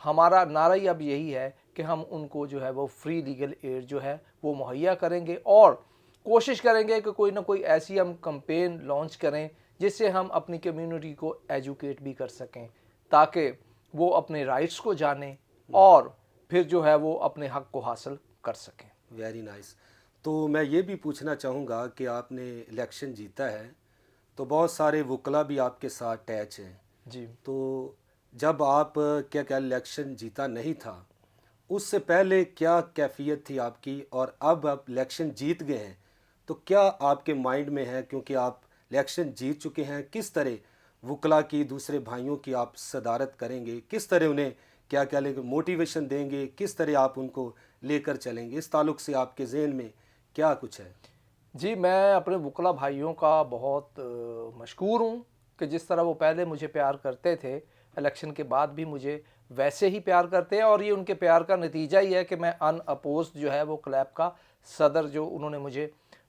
ہمارا نعرہ ہی اب یہی ہے کہ ہم ان کو جو ہے وہ فری لیگل ایڈ جو ہے وہ مہیا کریں گے، اور کوشش کریں گے کہ کوئی نہ کوئی ایسی ہم کمپین لانچ کریں جس سے ہم اپنی کمیونٹی کو ایجوکیٹ بھی کر سکیں، تاکہ وہ اپنے رائٹس کو جانیں اور پھر جو ہے وہ اپنے حق کو حاصل کر سکیں۔ Very nice. تو میں یہ بھی پوچھنا چاہوں گا کہ آپ نے الیکشن جیتا ہے تو بہت سارے وکلا بھی آپ کے ساتھ اٹیچ ہیں، جی، تو جب آپ کیا الیکشن جیتا نہیں تھا اس سے پہلے کیا کیفیت تھی آپ کی، اور اب آپ الیکشن جیت گئے ہیں تو کیا آپ کے مائنڈ میں ہے، کیونکہ آپ الیکشن جیت چکے ہیں، کس طرح وکلا کی، دوسرے بھائیوں کی آپ صدارت کریں گے، کس طرح انہیں کیا لیں گے، موٹیویشن دیں گے، کس طرح آپ ان کو لے کر چلیں گے، اس تعلق سے آپ کے ذہن میں کیا کچھ ہے؟ جی، میں اپنے وکلا بھائیوں کا بہت مشکور ہوں کہ جس طرح وہ پہلے مجھے پیار کرتے تھے، الیکشن کے بعد بھی مجھے ویسے ہی پیار کرتے ہیں، اور یہ ان کے پیار کا نتیجہ ہی ہے کہ میں ان اپوزڈ جو ہے وہ کلیب کا صدر جو انہوں نے مجھے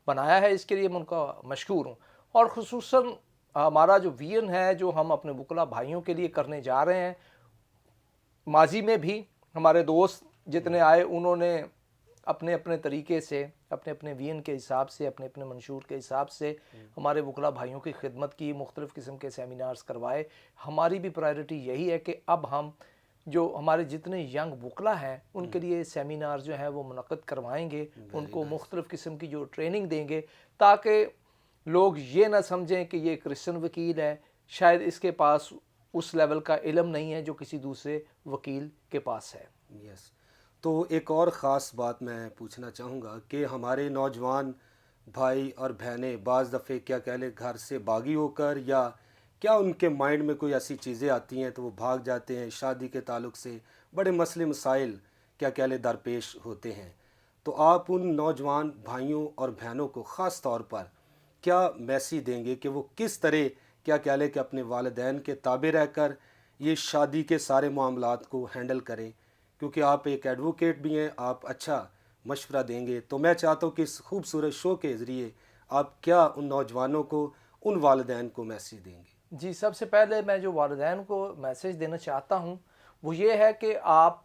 بنایا ہے، اس کے لیے میں ان کا مشکور ہوں۔ اور خصوصاً ہمارا جو ویژن ہے جو ہم اپنے وکلا بھائیوں کے لیے کرنے جا رہے ہیں، ماضی میں بھی ہمارے دوست جتنے آئے انہوں نے اپنے اپنے طریقے سے، اپنے اپنے وین کے حساب سے، اپنے اپنے منشور کے حساب سے ہمارے وکلا بھائیوں کی خدمت کی، مختلف قسم کے سیمینارز کروائے۔ ہماری بھی پرائرٹی یہی ہے کہ اب ہم جو ہمارے جتنے ینگ وکلا ہیں ان کے لیے سیمینار جو ہیں وہ منعقد کروائیں گے، ان کو مختلف قسم کی جو ٹریننگ دیں گے، تاکہ لوگ یہ نہ سمجھیں کہ یہ کرسچن وکیل ہے، شاید اس کے پاس اس لیول کا علم نہیں ہے جو کسی دوسرے وکیل کے پاس ہے۔ یس، تو ایک اور خاص بات میں پوچھنا چاہوں گا کہ ہمارے نوجوان بھائی اور بہنیں بعض دفعے کیا لیں گھر سے باغی ہو کر، یا کیا ان کے مائنڈ میں کوئی ایسی چیزیں آتی ہیں تو وہ بھاگ جاتے ہیں، شادی کے تعلق سے بڑے مسئلے مسائل لیں درپیش ہوتے ہیں، تو آپ ان نوجوان بھائیوں اور بہنوں کو خاص طور پر کیا میسیج دیں گے کہ وہ کس طرح کیا لیں کہ اپنے والدین کے تابع رہ کر یہ شادی کے سارے معاملات کو ہینڈل کریں، کیونکہ آپ ایک ایڈوکیٹ بھی ہیں، آپ اچھا مشورہ دیں گے، تو میں چاہتا ہوں کہ اس خوبصورت شو کے ذریعے آپ کیا ان نوجوانوں کو، ان والدین کو میسیج دیں گے؟ جی، سب سے پہلے میں جو والدین کو میسیج دینا چاہتا ہوں وہ یہ ہے کہ آپ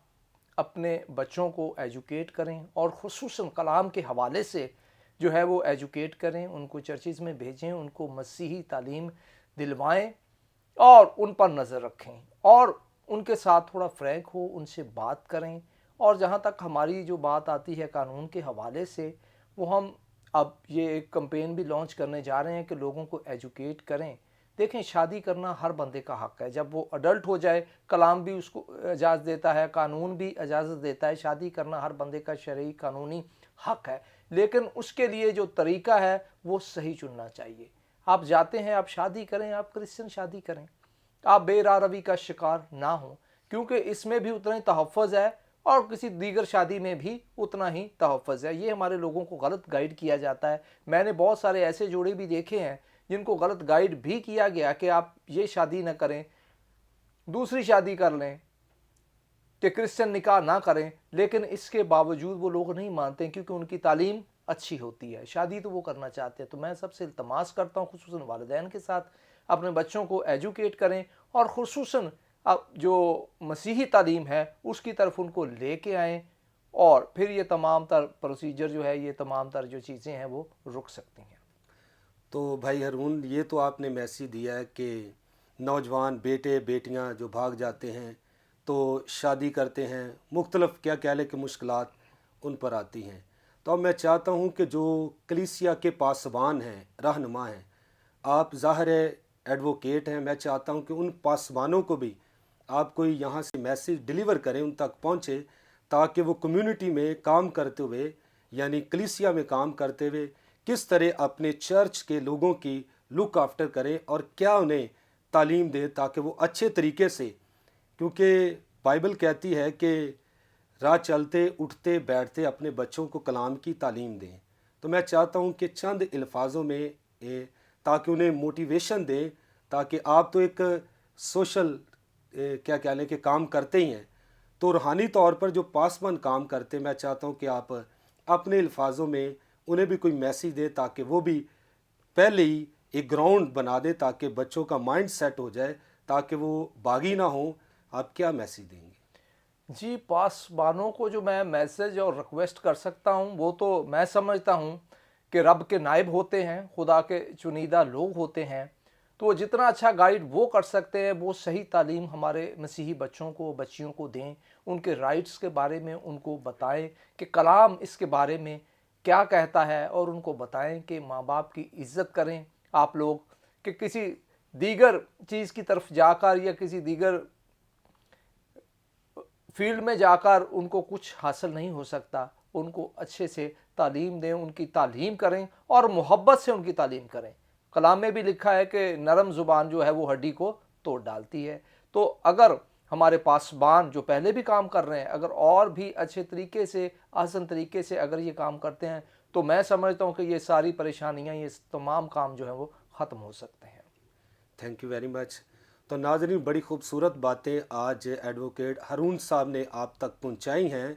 اپنے بچوں کو ایجوکیٹ کریں، اور خصوصاً کلام کے حوالے سے جو ہے وہ ایجوکیٹ کریں، ان کو چرچز میں بھیجیں، ان کو مسیحی تعلیم دلوائیں اور ان پر نظر رکھیں، اور ان کے ساتھ تھوڑا فرینک ہو، ان سے بات کریں۔ اور جہاں تک ہماری جو بات آتی ہے قانون کے حوالے سے، وہ ہم اب یہ ایک کمپین بھی لانچ کرنے جا رہے ہیں کہ لوگوں کو ایجوکیٹ کریں۔ دیکھیں، شادی کرنا ہر بندے کا حق ہے، جب وہ اڈلٹ ہو جائے کلام بھی اس کو اجازت دیتا ہے، قانون بھی اجازت دیتا ہے، شادی کرنا ہر بندے کا شرعی قانونی حق ہے، لیکن اس کے لیے جو طریقہ ہے وہ صحیح چننا چاہیے۔ آپ جاتے ہیں، آپ شادی کریں، آپ کرسچن شادی کریں، آپ بے راہ روی کا شکار نہ ہوں، کیونکہ اس میں بھی اتنا ہی تحفظ ہے اور کسی دیگر شادی میں بھی اتنا ہی تحفظ ہے۔ یہ ہمارے لوگوں کو غلط گائیڈ کیا جاتا ہے۔ میں نے بہت سارے ایسے جوڑے بھی دیکھے ہیں جن کو غلط گائیڈ بھی کیا گیا کہ آپ یہ شادی نہ کریں، دوسری شادی کر لیں، کہ کرسچن نکاح نہ کریں، لیکن اس کے باوجود وہ لوگ نہیں مانتے کیونکہ ان کی تعلیم اچھی ہوتی ہے، شادی تو وہ کرنا چاہتے ہیں۔ تو میں سب سے التماس کرتا ہوں خصوصاً والدین کے ساتھ، اپنے بچوں کو ایجوکیٹ کریں، اور خصوصاً جو مسیحی تعلیم ہے اس کی طرف ان کو لے کے آئیں، اور پھر یہ تمام تر پروسیجر جو ہے، یہ تمام تر جو چیزیں ہیں وہ رک سکتی ہیں۔ تو بھائی ہارون، یہ تو آپ نے میسیج دیا ہے کہ نوجوان بیٹے بیٹیاں جو بھاگ جاتے ہیں تو شادی کرتے ہیں، مختلف کیا لیں کہ مشکلات ان پر آتی ہیں، تو اب میں چاہتا ہوں کہ جو کلیسیا کے پاسبان ہیں، رہنما ہیں، آپ ظاہر ہے ایڈوکیٹ ہیں، میں چاہتا ہوں کہ ان پاسبانوں کو بھی آپ کوئی یہاں سے میسیج ڈیلیور کریں، ان تک پہنچے، تاکہ وہ کمیونٹی میں کام کرتے ہوئے، یعنی کلیسیا میں کام کرتے ہوئے کس طرح اپنے چرچ کے لوگوں کی لک آفٹر کریں اور کیا انہیں تعلیم دیں تاکہ وہ اچھے طریقے سے، کیونکہ بائبل کہتی ہے کہ راہ چلتے اٹھتے بیٹھتے اپنے بچوں کو کلام کی تعلیم دیں، تو میں چاہتا ہوں کہ چند الفاظوں میں تاکہ انہیں موٹیویشن دیں، تاکہ آپ تو ایک سوشل کیا لیں کہ کام کرتے ہی ہیں، تو روحانی طور پر جو پاسبان کام کرتے ہیں، میں چاہتا ہوں کہ آپ اپنے الفاظوں میں انہیں بھی کوئی میسیج دے تاکہ وہ بھی پہلے ہی ایک گراؤنڈ بنا دے تاکہ بچوں کا مائنڈ سیٹ ہو جائے، تاکہ وہ باغی نہ ہوں۔ آپ کیا میسیج دیں گے؟ جی پاسبانوں کو جو میں میسج اور ریکویسٹ کر سکتا ہوں وہ تو میں سمجھتا ہوں کہ رب کے نائب ہوتے ہیں، خدا کے چنیدہ لوگ ہوتے ہیں، تو وہ جتنا اچھا گائیڈ وہ کر سکتے ہیں، وہ صحیح تعلیم ہمارے مسیحی بچوں کو بچیوں کو دیں، ان کے رائٹس کے بارے میں ان کو بتائیں کہ کلام اس کے بارے میں کیا کہتا ہے، اور ان کو بتائیں کہ ماں باپ کی عزت کریں آپ لوگ، کہ کسی دیگر چیز کی طرف جا کر یا کسی دیگر فیلڈ میں جا کر ان کو کچھ حاصل نہیں ہو سکتا، ان کو اچھے سے تعلیم دیں، ان کی تعلیم کریں اور محبت سے ان کی تعلیم کریں۔ کلام میں بھی لکھا ہے کہ نرم زبان جو ہے وہ ہڈی کو توڑ ڈالتی ہے۔ تو اگر ہمارے پاسبان جو پہلے بھی کام کر رہے ہیں اگر اور بھی اچھے طریقے سے آسان طریقے سے اگر یہ کام کرتے ہیں تو میں سمجھتا ہوں کہ یہ ساری پریشانیاں یہ تمام کام جو ہیں وہ ختم ہو سکتے ہیں۔ تھینک یو ویری مچ۔ تو ناظرین، بڑی خوبصورت باتیں آج ایڈوکیٹ ہارون صاحب نے آپ تک پہنچائی ہیں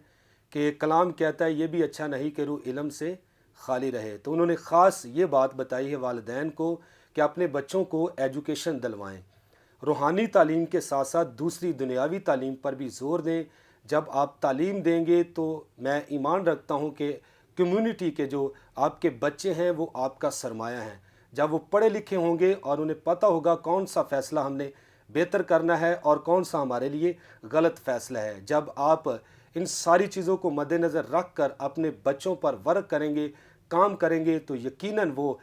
کہ کلام کہتا ہے یہ بھی اچھا نہیں کہ روح علم سے خالی رہے۔ تو انہوں نے خاص یہ بات بتائی ہے والدین کو کہ اپنے بچوں کو ایجوکیشن دلوائیں، روحانی تعلیم کے ساتھ ساتھ دوسری دنیاوی تعلیم پر بھی زور دیں۔ جب آپ تعلیم دیں گے تو میں ایمان رکھتا ہوں کہ کمیونٹی کے جو آپ کے بچے ہیں وہ آپ کا سرمایہ ہیں۔ جب وہ پڑھے لکھے ہوں گے اور انہیں پتہ ہوگا کون سا فیصلہ ہم نے بہتر کرنا ہے اور کون سا ہمارے لیے غلط فیصلہ ہے، جب آپ ان ساری چیزوں کو مد نظر رکھ کر اپنے بچوں پر ورک کریں گے، کام کریں گے، تو یقیناً وہ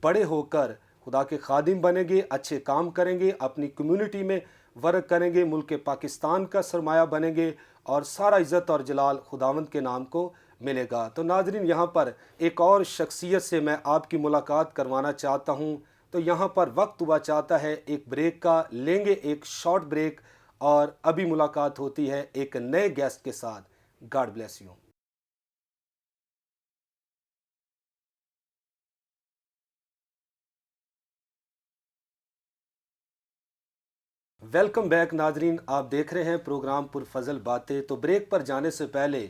بڑے ہو کر خدا کے خادم بنیں گے، اچھے کام کریں گے، اپنی کمیونٹی میں ورک کریں گے، ملک پاکستان کا سرمایہ بنیں گے اور سارا عزت اور جلال خداوند کے نام کو ملے گا۔ تو ناظرین، یہاں پر ایک اور شخصیت سے میں آپ کی ملاقات کروانا چاہتا ہوں، تو یہاں پر وقت ہوا چاہتا ہے ایک بریک کا، لیں گے ایک شارٹ بریک اور ابھی ملاقات ہوتی ہے ایک نئے گیسٹ کے ساتھ۔ God bless you. Welcome back ناظرین، آپ دیکھ رہے ہیں پروگرام پرفضل باتیں۔ تو بریک پر جانے سے پہلے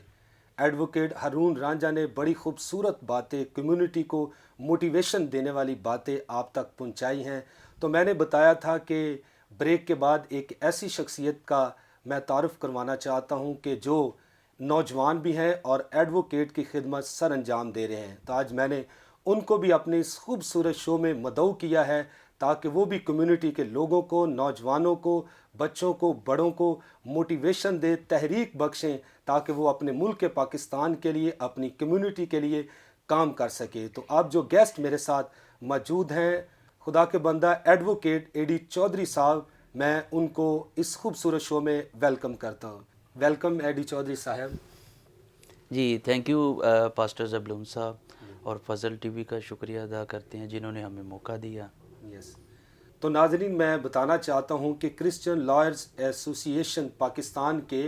ایڈوکیٹ ہارون رانجھا نے بڑی خوبصورت باتیں، کمیونٹی کو موٹیویشن دینے والی باتیں آپ تک پہنچائی ہیں۔ تو میں نے بتایا تھا کہ بریک کے بعد ایک ایسی شخصیت کا میں تعارف کروانا چاہتا ہوں کہ جو نوجوان بھی ہیں اور ایڈوکیٹ کی خدمت سر انجام دے رہے ہیں۔ تو آج میں نے ان کو بھی اپنے اس خوبصورت شو میں مدعو کیا ہے تاکہ وہ بھی کمیونٹی کے لوگوں کو، نوجوانوں کو، بچوں کو، بڑوں کو موٹیویشن دے، تحریک بخشیں تاکہ وہ اپنے ملک پاکستان کے لیے، اپنی کمیونٹی کے لیے کام کر سکے۔ تو آپ جو گیسٹ میرے ساتھ موجود ہیں، خدا کے بندہ ایڈوکیٹ اے ڈی چودھری صاحب، میں ان کو اس خوبصورت شو میں ویلکم کرتا ہوں۔ ویلکم اے ڈی چودھری صاحب۔ جی تھینک یو پاسٹر زبلون صاحب، اور فضل ٹی وی کا شکریہ ادا کرتے ہیں جنہوں نے ہمیں موقع دیا۔ یس۔ تو ناظرین، میں بتانا چاہتا ہوں کہ کرسچن لائرز ایسوسی ایشن پاکستان کے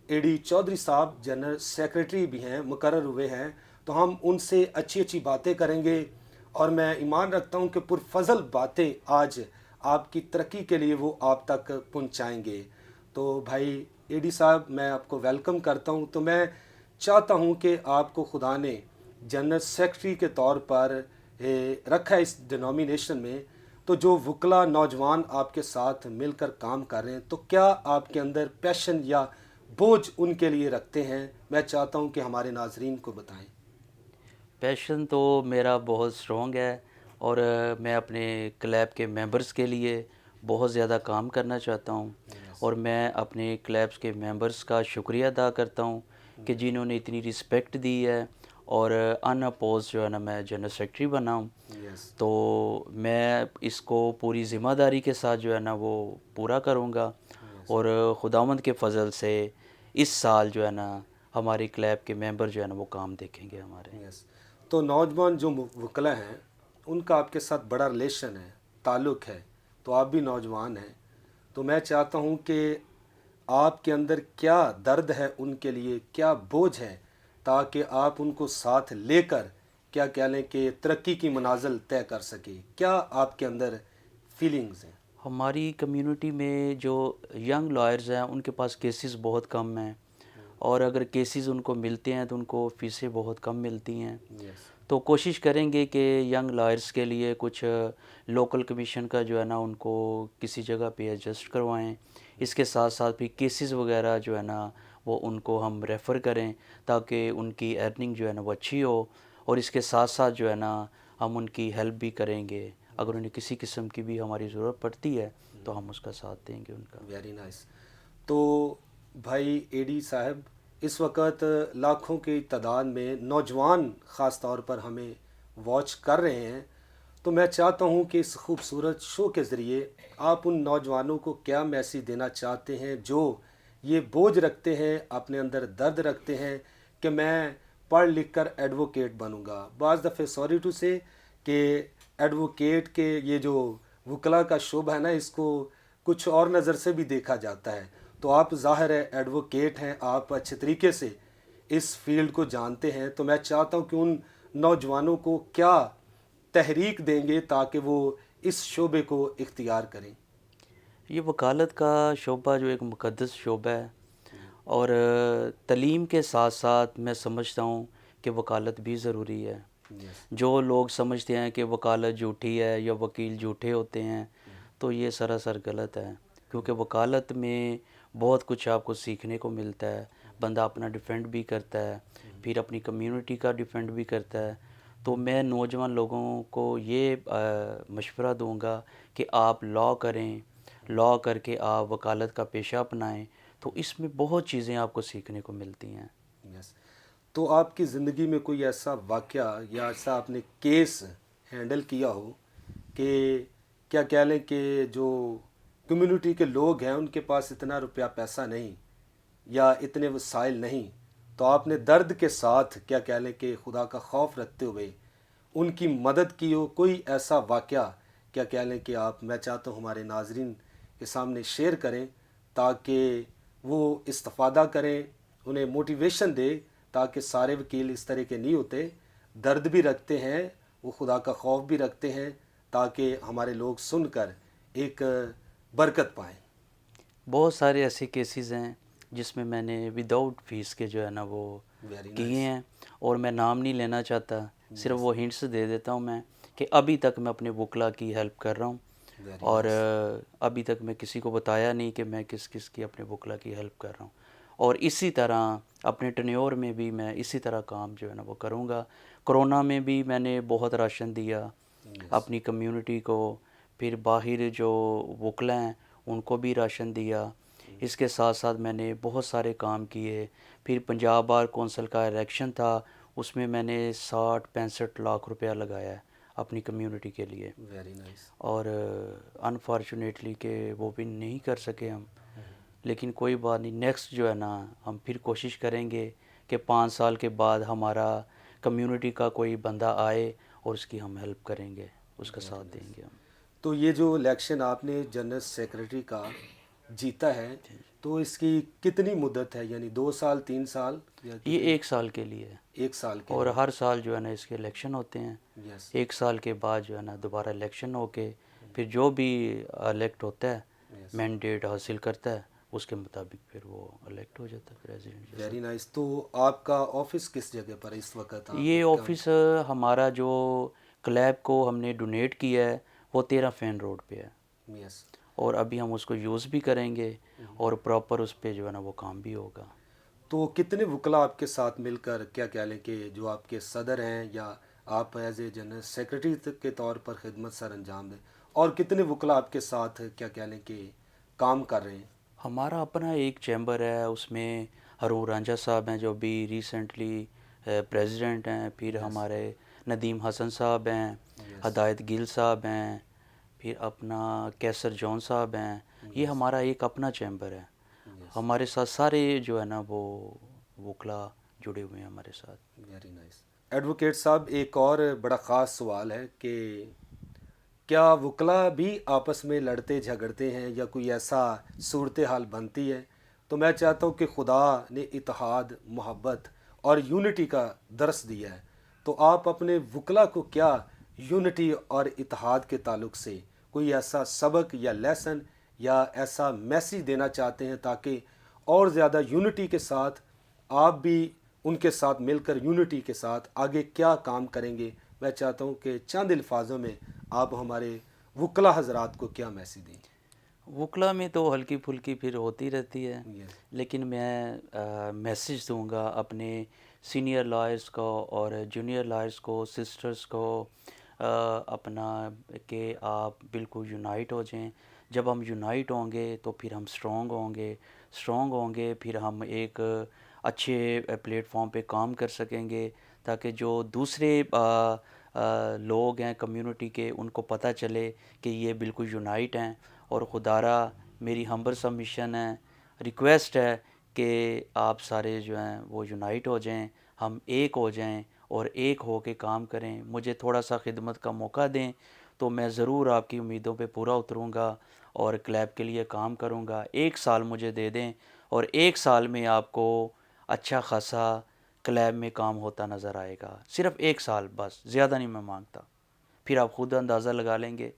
اے ڈی چودھری صاحب جنرل سیکریٹری بھی ہیں، مقرر ہوئے ہیں۔ تو ہم ان سے اچھی اچھی باتیں کریں گے اور میں ایمان رکھتا ہوں کہ پرفضل باتیں آج آپ کی ترقی کے لیے وہ آپ تک پہنچائیں گے۔ تو بھائی اے ڈی صاحب، میں آپ کو ویلکم کرتا ہوں۔ تو میں چاہتا ہوں کہ آپ کو خدا نے جنرل سیکرٹری کے طور پر رکھا ہے اس ڈینومینیشن میں، تو جو وکلا نوجوان آپ کے ساتھ مل کر کام کر رہے ہیں، تو کیا آپ کے اندر پیشن یا بوجھ ان کے لیے رکھتے ہیں؟ میں چاہتا ہوں کہ ہمارے ناظرین کو بتائیں۔ پیشن تو میرا بہت اسٹرانگ ہے، اور میں اپنے کلیب کے ممبرز کے لیے بہت زیادہ کام کرنا چاہتا ہوں، اور میں اپنے کلیبس کے ممبرز کا شکریہ ادا کرتا ہوں کہ جنہوں نے اتنی رسپیکٹ دی ہے، اور ان اپوز جو ہے نا میں جنرل سیکرٹری بنا ہوں۔ یس۔ تو میں اس کو پوری ذمہ داری کے ساتھ جو ہے نا وہ پورا کروں گا، اور خداوند کے فضل سے اس سال جو ہے نا ہماری کلیب کے ممبر جو ہے نا وہ کام دیکھیں گے ہمارے۔ یس۔ تو نوجوان جو وکلا ہیں ان کا آپ کے ساتھ بڑا ریلیشن ہے، تعلق ہے، تو آپ بھی نوجوان ہیں، تو میں چاہتا ہوں کہ آپ کے اندر کیا درد ہے ان کے لیے، کیا بوجھ ہے، تاکہ آپ ان کو ساتھ لے کر کیا کہہ لیں کہ ترقی کی منازل طے کر سکیں۔ کیا آپ کے اندر فیلنگز ہیں؟ ہماری کمیونٹی میں جو ینگ لائرز ہیں ان کے پاس کیسز بہت کم ہیں، اور اگر کیسز ان کو ملتے ہیں تو ان کو فیسیں بہت کم ملتی ہیں۔ یس۔ تو کوشش کریں گے کہ ینگ لائرز کے لیے کچھ لوکل کمیشن کا جو ہے نا ان کو کسی جگہ پہ ایڈجسٹ کروائیں۔ اس کے ساتھ ساتھ بھی کیسز وغیرہ جو ہے نا وہ ان کو ہم ریفر کریں تاکہ ان کی ارننگ جو ہے نا وہ اچھی ہو، اور اس کے ساتھ ساتھ جو ہے نا ہم ان کی ہیلپ بھی کریں گے، اگر انہیں کسی قسم کی بھی ہماری ضرورت پڑتی ہے تو ہم اس کا ساتھ دیں گے ان کا۔ Very nice. تو بھائی اے ڈی صاحب، اس وقت لاکھوں کی تعداد میں نوجوان خاص طور پر ہمیں واچ کر رہے ہیں، تو میں چاہتا ہوں کہ اس خوبصورت شو کے ذریعے آپ ان نوجوانوں کو کیا میسیج دینا چاہتے ہیں جو یہ بوجھ رکھتے ہیں، اپنے اندر درد رکھتے ہیں کہ میں پڑھ لکھ کر ایڈوکیٹ بنوں گا۔ بعض دفعہ سوری ٹو سے کہ ایڈوکیٹ کے یہ جو وکلا کا شعبہ ہے نا، اس کو کچھ اور نظر سے بھی دیکھا جاتا ہے، تو آپ ظاہر ہے ایڈوکیٹ ہیں، آپ اچھے طریقے سے اس فیلڈ کو جانتے ہیں، تو میں چاہتا ہوں کہ ان نوجوانوں کو کیا تحریک دیں گے تاکہ وہ اس شعبے کو اختیار کریں؟ یہ وکالت کا شعبہ جو ایک مقدس شعبہ ہے، اور تعلیم کے ساتھ ساتھ میں سمجھتا ہوں کہ وکالت بھی ضروری ہے۔ جو لوگ سمجھتے ہیں کہ وکالت جھوٹی ہے یا وکیل جھوٹے ہوتے ہیں، تو یہ سراسر غلط ہے، کیونکہ وکالت میں بہت کچھ آپ کو سیکھنے کو ملتا ہے، بندہ اپنا ڈیفینڈ بھی کرتا ہے، پھر اپنی کمیونٹی کا ڈیفینڈ بھی کرتا ہے۔ تو میں نوجوان لوگوں کو یہ مشورہ دوں گا کہ آپ لاء کریں، لاء کر کے آپ وکالت کا پیشہ اپنائیں، تو اس میں بہت چیزیں آپ کو سیکھنے کو ملتی ہیں۔ یس۔ تو آپ کی زندگی میں کوئی ایسا واقعہ یا ایسا آپ نے کیس ہینڈل کیا ہو کہ کیا کہہ لیں کہ جو کمیونٹی کے لوگ ہیں ان کے پاس اتنا روپیہ پیسہ نہیں یا اتنے وسائل نہیں، تو آپ نے درد کے ساتھ کیا کہہ لیں کہ خدا کا خوف رکھتے ہوئے ان کی مدد کی ہو؟ کوئی ایسا واقعہ کیا کہہ لیں کہ آپ، میں چاہتا ہوں ہمارے ناظرین کے سامنے شیئر کریں تاکہ وہ استفادہ کریں، انہیں موٹیویشن دے، تاکہ سارے وکیل اس طرح کے نہیں ہوتے، درد بھی رکھتے ہیں، وہ خدا کا خوف بھی رکھتے ہیں، تاکہ ہمارے لوگ سن کر ایک برکت پائیں۔ بہت سارے ایسے کیسز ہیں جس میں نے وداؤٹ فیس کے جو ہے نا وہ Very کیے ہیں، اور میں نام نہیں لینا چاہتا، صرف وہ ہنٹس دے دیتا ہوں میں کہ ابھی تک میں اپنے وکلا کی ہیلپ کر رہا ہوں، اور ابھی تک میں کسی کو بتایا نہیں کہ میں کس کس کی اپنے وکلا کی ہیلپ کر رہا ہوں، اور اسی طرح اپنے ٹنیور میں بھی میں اسی طرح کام جو ہے نا وہ کروں گا۔ کرونا میں بھی میں نے بہت راشن دیا اپنی کمیونٹی کو، پھر باہر جو وکلا ہیں ان کو بھی راشن دیا، اس کے ساتھ ساتھ میں نے بہت سارے کام کیے۔ پھر پنجاب بار کونسل کا الیکشن تھا، اس میں میں نے 65 لاکھ روپیہ لگایا ہے اپنی کمیونٹی کے لیے، ویری نائس۔ اور انفارچونیٹلی کہ وہ بھی نہیں کر سکے ہم، لیکن کوئی بات نہیں، نیکسٹ جو ہے نا ہم پھر کوشش کریں گے کہ 5 سال کے بعد ہمارا کمیونٹی کا کوئی بندہ آئے اور اس کی ہم ہیلپ کریں گے، اس کا ساتھ دیں گے ہم۔ تو یہ جو الیکشن آپ نے جنرل سیکرٹری کا جیتا ہے، تو اس کی کتنی مدت ہے؟ یعنی 2 سال، 3 سال یا یہ 1 سال کے لیے ہے، 1 سال کے؟ اور ہر سال جو ہے نا اس کے الیکشن ہوتے ہیں، یس 1 سال کے بعد جو ہے نا دوبارہ الیکشن ہو کے پھر جو بھی الیکٹ ہوتا ہے، مینڈیٹ حاصل کرتا ہے، اس کے مطابق پھر وہ الیکٹ ہو جاتا ہے پریزیڈنٹ۔ Very nice. تو آپ کا آفس کس جگہ پر ہے اس وقت؟ یہ آفس ہمارا جو کلیب کو ہم نے ڈونیٹ کیا ہے وہ 13 فین روڈ پہ ہے، یس۔ اور ابھی ہم اس کو یوز بھی کریں گے، اور پراپر اس پہ جو ہے نا وہ کام بھی ہوگا۔ تو کتنے وکلا آپ کے ساتھ مل کر کیا کہہ لیں کہ جو آپ کے صدر ہیں یا آپ ایز اے جنرل سیکرٹری کے طور پر خدمت سر انجام دیں، اور کتنے وکلا آپ کے ساتھ کیا کہہ لیں کہ کام کر رہے ہیں؟ ہمارا اپنا ایک چیمبر ہے، اس میں ہارون رانجھا صاحب ہیں جو بھی ریسنٹلی پریزیڈنٹ ہیں، پھر ہمارے ندیم حسن صاحب ہیں، ہدایت گل صاحب ہیں، پھر اپنا کیسر جون صاحب ہیں، یہ ہمارا ایک اپنا چیمبر ہے۔ ہمارے ساتھ سارے جو ہے نا وہ وکلا جڑے ہوئے ہیں ہمارے ساتھ۔ Very nice. ایڈوکیٹ صاحب، ایک اور بڑا خاص سوال ہے کہ کیا وکلا بھی آپس میں لڑتے جھگڑتے ہیں یا کوئی ایسا صورتحال بنتی ہے؟ تو میں چاہتا ہوں کہ خدا نے اتحاد، محبت اور یونٹی کا درس دیا ہے، تو آپ اپنے وکلا کو کیا یونٹی اور اتحاد کے تعلق سے کوئی ایسا سبق یا لیسن یا ایسا میسیج دینا چاہتے ہیں تاکہ اور زیادہ یونٹی کے ساتھ آپ بھی ان کے ساتھ مل کر یونٹی کے ساتھ آگے کیا کام کریں گے؟ میں چاہتا ہوں کہ چند الفاظوں میں آپ ہمارے وکلا حضرات کو کیا میسیج دیں۔ وکلا میں تو ہلکی پھلکی پھر ہوتی رہتی ہے، Yes. لیکن میں میسیج دوں گا اپنے سینئر لائرز کو اور جونیئر لائرز کو، سسٹرز کو، اپنا کہ آپ بالکل یونائٹ ہو جائیں. جب ہم یونائٹ ہوں گے تو پھر ہم اسٹرانگ ہوں گے، پھر ہم ایک اچھے پلیٹ فارم پہ کام کر سکیں گے، تاکہ جو دوسرے لوگ ہیں کمیونٹی کے، ان کو پتہ چلے کہ یہ بالکل یونائٹ ہیں. اور خدارا میری ہمبل سبمیشن ہے، ریکویسٹ ہے کہ آپ سارے جو ہیں وہ یونائٹ ہو جائیں، ہم ایک ہو جائیں اور ایک ہو کے کام کریں. مجھے تھوڑا سا خدمت کا موقع دیں تو میں ضرور آپ کی امیدوں پہ پورا اتروں گا اور کلیب کے لیے کام کروں گا. 1 سال مجھے دے دیں اور 1 سال میں آپ کو اچھا خاصا کلیب میں کام ہوتا نظر آئے گا. صرف 1 سال بس، زیادہ نہیں میں مانگتا. پھر آپ خود اندازہ لگا لیں گے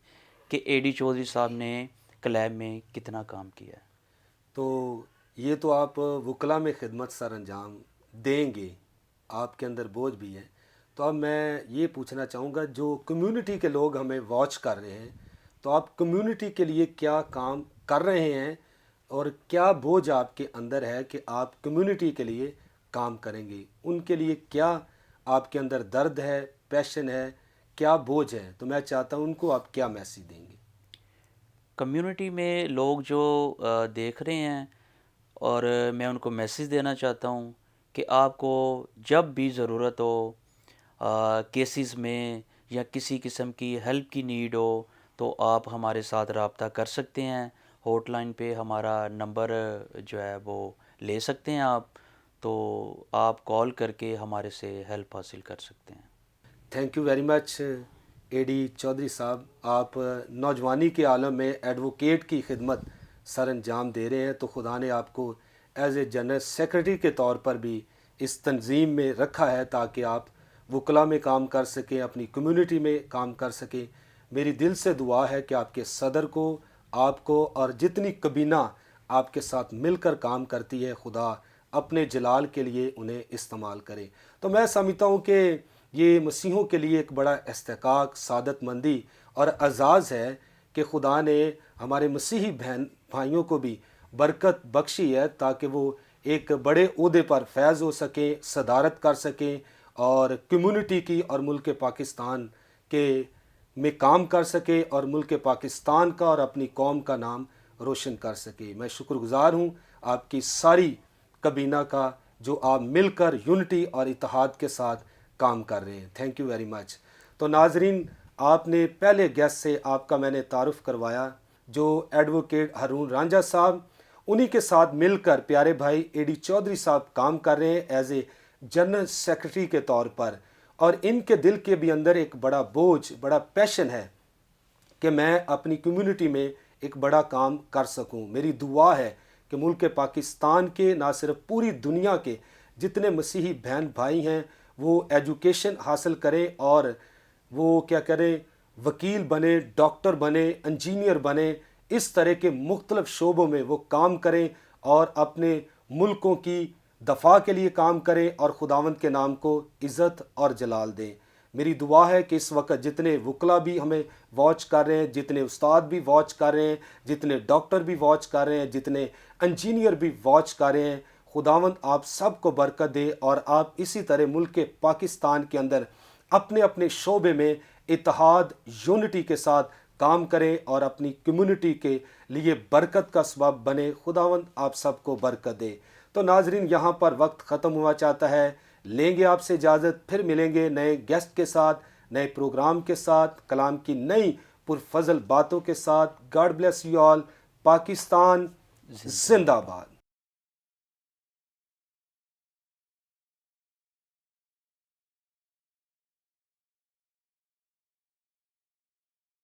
کہ اے ڈی چودھری صاحب نے کلیب میں کتنا کام کیا ہے. تو یہ تو آپ وکلا میں خدمت سر انجام دیں گے، آپ کے اندر بوجھ بھی ہے. تو اب میں یہ پوچھنا چاہوں گا، جو کمیونٹی کے لوگ ہمیں واچ کر رہے ہیں، تو آپ کمیونٹی کے لیے کیا کام کر رہے ہیں اور کیا بوجھ آپ کے اندر ہے کہ آپ کمیونٹی کے لیے کام کریں گے؟ ان کے لیے کیا آپ کے اندر درد ہے، پیشن ہے، کیا بوجھ ہے؟ تو میں چاہتا ہوں ان کو آپ کیا میسیج دیں گے؟ کمیونٹی میں لوگ جو دیکھ رہے ہیں، اور میں ان کو میسیج دینا چاہتا ہوں کہ آپ کو جب بھی ضرورت ہو، کیسز میں یا کسی قسم کی ہیلپ کی نیڈ ہو، تو آپ ہمارے ساتھ رابطہ کر سکتے ہیں. ہاٹ لائن پہ ہمارا نمبر جو ہے وہ لے سکتے ہیں آپ، تو آپ کال کر کے ہمارے سے ہیلپ حاصل کر سکتے ہیں. Thank you very much A D Chaudhry صاحب. آپ نوجوانی کے عالم میں ایڈوکیٹ کی خدمت سر انجام دے رہے ہیں، تو خدا نے آپ کو ایز اے جنرل سیکرٹری کے طور پر بھی اس تنظیم میں رکھا ہے تاکہ آپ وکلا میں کام کر سکیں، اپنی کمیونٹی میں کام کر سکیں. میری دل سے دعا ہے کہ آپ کے صدر کو، آپ کو اور جتنی کابینہ آپ کے ساتھ مل کر کام کرتی ہے، خدا اپنے جلال کے لیے انہیں استعمال کرے. تو میں سمجھتا ہوں کہ یہ مسیحوں کے لیے ایک بڑا استحقاق، سعادت مندی اور اعزاز ہے کہ خدا نے ہمارے مسیحی بہن بھائیوں کو بھی برکت بخشی ہے تاکہ وہ ایک بڑے عہدے پر فیض ہو سکیں، صدارت کر سکیں اور کمیونٹی کی اور ملک پاکستان کے میں کام کر سکے اور ملک پاکستان کا اور اپنی قوم کا نام روشن کر سکے. میں شکر گزار ہوں آپ کی ساری کابینہ کا، جو آپ مل کر یونٹی اور اتحاد کے ساتھ کام کر رہے ہیں. تھینک یو ویری مچ. تو ناظرین، آپ نے پہلے گیسٹ سے آپ کا میں نے تعارف کروایا، جو ایڈوکیٹ ہارون رانجھا صاحب، انہی کے ساتھ مل کر پیارے بھائی اے ڈی چودھری صاحب کام کر رہے ہیں ایز اے جنرل سیکرٹری کے طور پر. اور ان کے دل کے بھی اندر ایک بڑا بوجھ، بڑا پیشن ہے کہ میں اپنی کمیونٹی میں ایک بڑا کام کر سکوں. میری دعا ہے کہ ملک پاکستان کے، نہ صرف پوری دنیا کے جتنے مسیحی بہن بھائی ہیں، وہ ایجوکیشن حاصل کریں اور وہ کیا کریں، وکیل بنے، ڈاکٹر بنے، انجینئر بنے، اس طرح کے مختلف شعبوں میں وہ کام کریں اور اپنے ملکوں کی دفاع کے لیے کام کریں اور خداوند کے نام کو عزت اور جلال دیں. میری دعا ہے کہ اس وقت جتنے وکلا بھی ہمیں واچ کر رہے ہیں، جتنے استاد بھی واچ کر رہے ہیں، جتنے ڈاکٹر بھی واچ کر رہے ہیں، جتنے انجینئر بھی واچ کر رہے ہیں، خداوند آپ سب کو برکت دے اور آپ اسی طرح ملک پاکستان کے اندر اپنے اپنے شعبے میں اتحاد، یونٹی کے ساتھ کام کریں اور اپنی کمیونٹی کے لیے برکت کا سبب بنے. خداوند آپ سب کو برکت دے. تو ناظرین، یہاں پر وقت ختم ہوا چاہتا ہے. لیں گے آپ سے اجازت، پھر ملیں گے نئے گیسٹ کے ساتھ، نئے پروگرام کے ساتھ، کلام کی نئی پرفضل باتوں کے ساتھ. God bless you all. Pakistan زندہ باد.